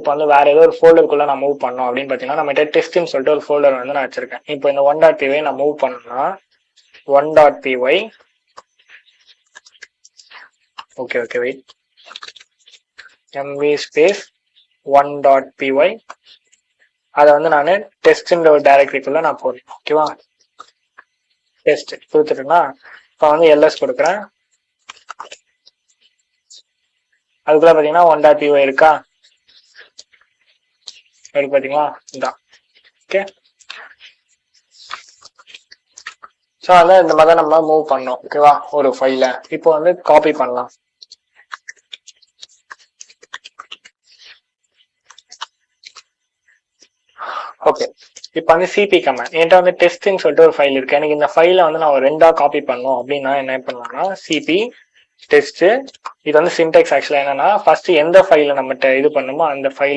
இப்போ வந்து வேற ஏதோ ஒரு ஃபோல்டருக்குள்ள நான் மூவ் பண்ணோம் அப்படின்னு பார்த்தீங்கன்னா நம்ம டெஸ்ட்னு சொல்லிட்டு ஒரு ஃபோல்டர் வந்து நான் வச்சிருக்கேன். இப்போ இந்த 1.py நான் மூவ் பண்ணணும்னா 1.py okay wait mv space 1.py அதை வந்து நான் டெஸ்ட்ன்ற ஒரு டைரக்டரிக்குள்ள நான் போடணும். ஓகேவா, டெஸ்ட் கொடுத்துட்டேன்னா இப்போ வந்து எல்எஸ் கொடுக்குறேன். அதுக்குள்ள பார்த்தீங்கன்னா 1.py இருக்கா, இருக்கு பார்த்தீங்களா, இதான். ஓகே, ஸோ அதான் இந்த மாதிரி நம்ம மூவ் பண்ணோம். ஓகேவா, ஒரு ஃபைல இப்போ வந்து காப்பி பண்ணலாம். ஓகே, இப்போ வந்து சிபி கமாண்ட் என்கிட்ட வந்து டெஸ்ட்னு சொல்லிட்டு ஒரு ஃபைல் இருக்கு. எனக்கு இந்த ஃபைலை வந்து நான் ரெண்டா காப்பி பண்ணணும் அப்படின்னா என்ன பண்ணலாம்னா சிபி டெஸ்ட். இது வந்து சின்டெக்ஸ் ஆக்சுவலா என்னன்னா ஃபர்ஸ்ட் எந்த ஃபைல நம்ம இது பண்ணுமோ அந்த ஃபைல்